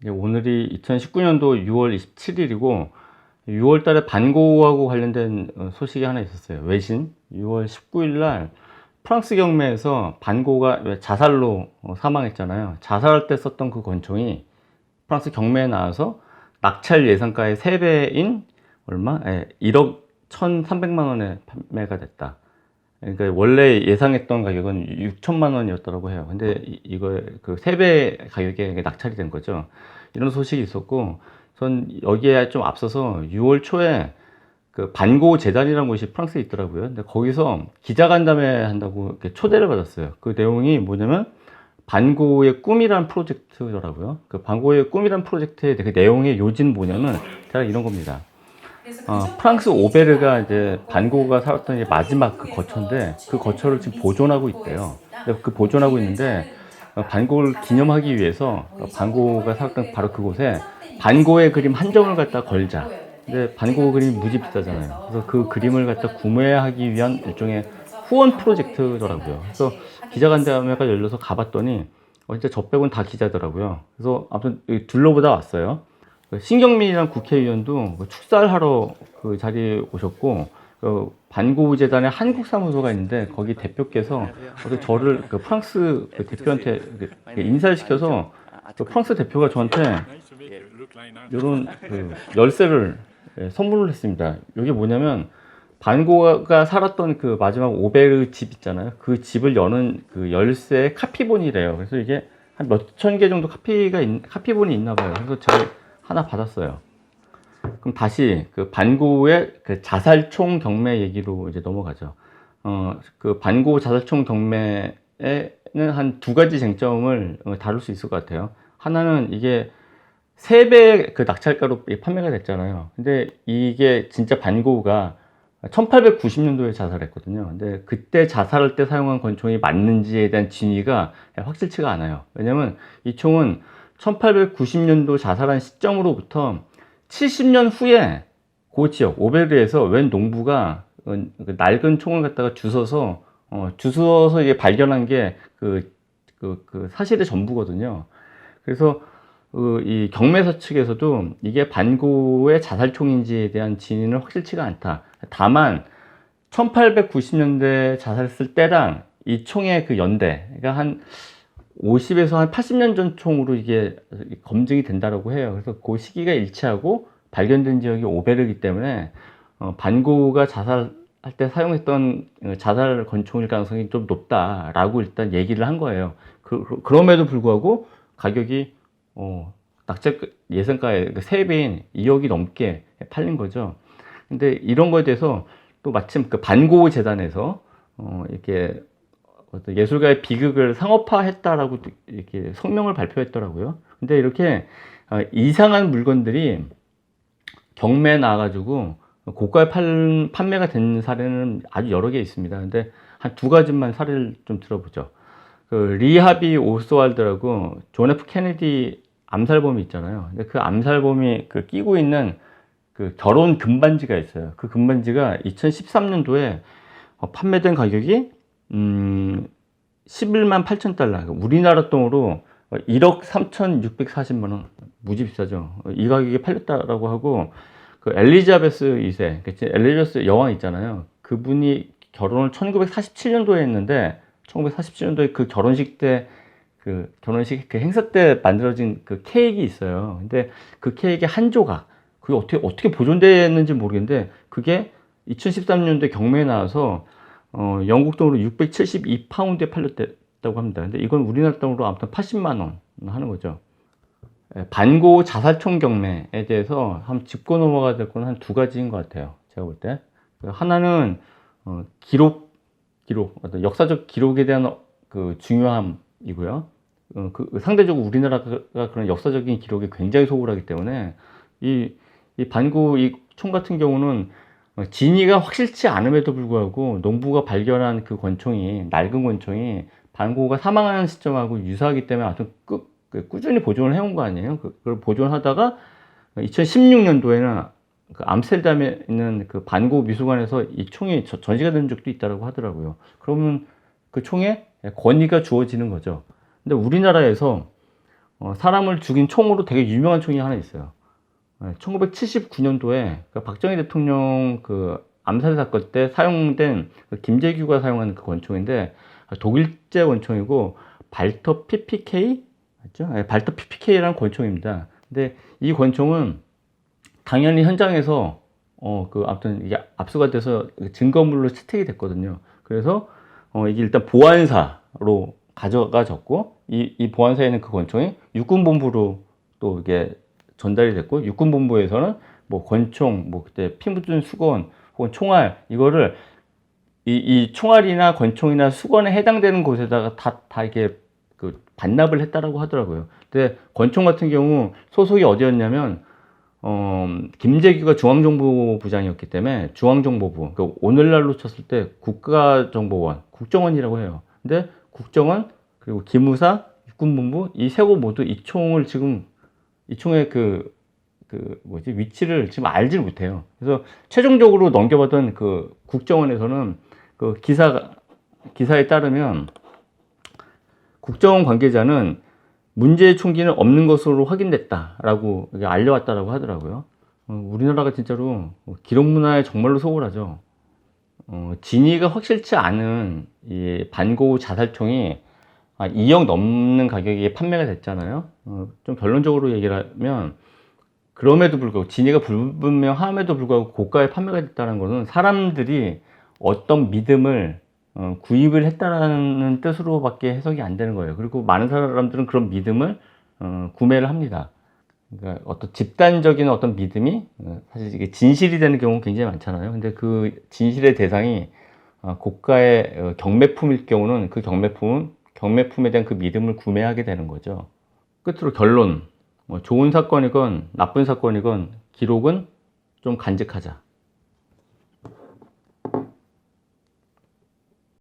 오늘이 2019년도 6월 27일이고 6월 달에 반고하고 관련된 소식이 하나 있었어요. 외신 6월 19일 날 프랑스 경매에서 반고가 자살로 사망했잖아요. 자살할 때 썼던 그 권총이 프랑스 경매에 나와서 낙찰 예상가의 3배인 얼마? 1억 1,300만 원에 판매가 됐다. 그러니까 원래 예상했던 가격은 6천만 원이었다고 해요. 근데 이거 그 3배 가격에 낙찰이 된 거죠. 이런 소식이 있었고, 전 여기에 좀 앞서서 6월 초에 그 반고 재단이라는 곳이 프랑스에 있더라고요. 근데 거기서 기자간담회 한다고 이렇게 초대를 받았어요. 그 내용이 뭐냐면 반고의 꿈이란 프로젝트더라고요. 그 반고의 꿈이란 프로젝트의 그 내용의 요지는 뭐냐면 제가 이런 겁니다. 프랑스 오베르가 이제 반고가 살았던 이제 마지막 그 거처인데 그 거처를 지금 보존하고 있대요. 근데 그 보존하고 있는데 반고를 기념하기 위해서 반고가 살았던 바로 그곳에 반고의 그림 한 점을 갖다 걸자. 근데 반고 그림이 무지 비싸잖아요. 그래서 그 그림을 갖다 구매하기 위한 일종의 후원 프로젝트더라고요. 그래서 기자간담회가 열려서 가봤더니 진짜 저 빼고는 다 기자더라고요. 그래서 아무튼 둘러보다 왔어요. 신경민이랑 국회의원도 축사를 하러 그 자리에 오셨고, 반고재단의 한국 사무소가 있는데 거기 대표께서 저를 그 프랑스 그 대표한테 인사를 시켜서 그 프랑스 대표가 저한테 이런 그 열쇠를 선물을 했습니다. 이게 뭐냐면 반고가 살았던 그 마지막 오베르 집 있잖아요. 그 집을 여는 그 열쇠의 카피본이래요. 그래서 이게 한 몇천 개 정도 카피본이 있나 봐요. 그래서 제가 하나 받았어요. 그럼 다시 그 반고의 그 자살총 경매 얘기로 이제 넘어가죠. 그 반고 자살총 경매에는 한 두 가지 쟁점을 다룰 수 있을 것 같아요. 하나는 이게 3배 그 낙찰가로 판매가 됐잖아요. 근데 이게 진짜 반고가 1890년도에 자살했거든요. 근데 그때 자살할 때 사용한 권총이 맞는지에 대한 진위가 확실치가 않아요. 왜냐면 이 총은 1890년도 자살한 시점으로부터 70년 후에 그 지역 오베르에서 웬 농부가 낡은 총을 갖다가 주워서 이게 발견한 게 그 사실의 전부거든요. 그래서 이 경매사 측에서도 이게 반고의 자살총인지에 대한 진위는 확실치가 않다. 다만 1890년대 자살했을 때랑 이 총의 그 연대, 그러니까 한 50에서 한 80년 전 총으로 이게 검증이 된다라고 해요. 그래서 그 시기가 일치하고 발견된 지역이 오베르이기 때문에 반고가 자살할 때 사용했던 자살 권총일 가능성이 좀 높다라고 일단 얘기를 한 거예요. 그럼에도 불구하고 가격이 낙찰 예상가의 3배인 2억이 넘게 팔린 거죠. 근데 이런 거에 대해서 또 마침 그 반고 재단에서 이렇게 어떤 예술가의 비극을 상업화했다라고 이렇게 성명을 발표했더라고요. 근데 이렇게 이상한 물건들이 경매에 나와가지고 고가에 판매가 된 사례는 아주 여러 개 있습니다. 근데 한 두 가지만 사례를 좀 들어보죠. 그 리하비 오스왈드라고 존 F 케네디 암살범이 있잖아요. 근데 그 암살범이 그 끼고 있는 그 결혼 금반지가 있어요. 그 금반지가 2013년도에 판매된 가격이 11만 8천 달러. 우리나라 돈으로 1억 3,640만 원. 무지 비싸죠. 이 가격에 팔렸다라고 하고, 그 엘리자베스 2세, 엘리자베스 여왕 있잖아요. 그분이 결혼을 1947년도에 했는데, 1947년도에 그 결혼식 때, 그 행사 때 만들어진 그 케이크 있어요. 근데 그 케이크의 한 조각, 그게 어떻게 보존됐는지 모르겠는데, 그게 2013년도에 경매에 나와서 영국 돈으로 672파운드에 팔렸다고 합니다. 근데 이건 우리나라 돈으로 아무튼 80만 원 하는 거죠. 반고 자살총 경매에 대해서 한번 짚고 넘어가야 될 건 한 두 가지인 것 같아요. 제가 볼 때. 하나는 어떤 역사적 기록에 대한 그 중요함이고요. 상대적으로 우리나라가 그런 역사적인 기록에 굉장히 소홀하기 때문에 이 반고 이 총 같은 경우는 진위가 확실치 않음에도 불구하고 농부가 발견한 그 권총이, 낡은 권총이 반고가 사망하는 시점하고 유사하기 때문에 아주 꾸준히 보존을 해온 거 아니에요. 그걸 보존하다가 2016년도에는 그 암스테르담에 있는 그 반고 미술관에서 이 총이 전시가 된 적도 있다고 하더라고요. 그러면 그 총에 권위가 주어지는 거죠. 근데 우리나라에서 사람을 죽인 총으로 되게 유명한 총이 하나 있어요. 1979년도에 박정희 대통령 그 암살 사건 때 사용된 그 김재규가 사용한 그 권총인데 독일제 권총이고 발터 PPK 맞죠? 네, 발터 PPK라는 권총입니다. 근데 이 권총은 당연히 현장에서 아무튼 이게 압수가 돼서 증거물로 채택이 됐거든요. 그래서 이게 일단 보안사로 가져가졌고 이 보안사에는 그 권총이 육군본부로 또 이게 전달이 됐고 육군본부에서는 뭐 권총, 뭐 그때 피 묻은 수건 혹은 총알 이거를 이 총알이나 권총이나 수건에 해당되는 곳에다가 다 이게 그 반납을 했다라고 하더라고요. 근데 권총 같은 경우 소속이 어디였냐면 김재규가 중앙정보부장이었기 때문에 중앙정보부, 그러니까 오늘날로 쳤을 때 국가정보원, 국정원이라고 해요. 근데 국정원 그리고 기무사, 육군본부 이 세 곳 모두 이 총을 지금 이 총의 위치를 지금 알지 못해요. 그래서 최종적으로 넘겨받은 그 국정원에서는 그 기사에 따르면 국정원 관계자는 문제의 총기는 없는 것으로 확인됐다라고 알려왔다라고 하더라고요. 우리나라가 진짜로 기록 문화에 정말로 소홀하죠. 진위가 확실치 않은 이 반고 자살총이 2억 넘는 가격에 판매가 됐잖아요. 좀 결론적으로 얘기를 하면 그럼에도 불구하고 진위가 불분명함에도 불구하고 고가에 판매가 됐다는 것은 사람들이 어떤 믿음을 구입을 했다는 뜻으로밖에 해석이 안 되는 거예요. 그리고 많은 사람들은 그런 믿음을 구매를 합니다. 그러니까 어떤 집단적인 어떤 믿음이 사실 이게 진실이 되는 경우가 굉장히 많잖아요. 근데 그 진실의 대상이 고가의 경매품일 경우는 그 경매품에 대한 그 믿음을 구매하게 되는 거죠. 끝으로 결론. 좋은 사건이건 나쁜 사건이건 기록은 좀 간직하자.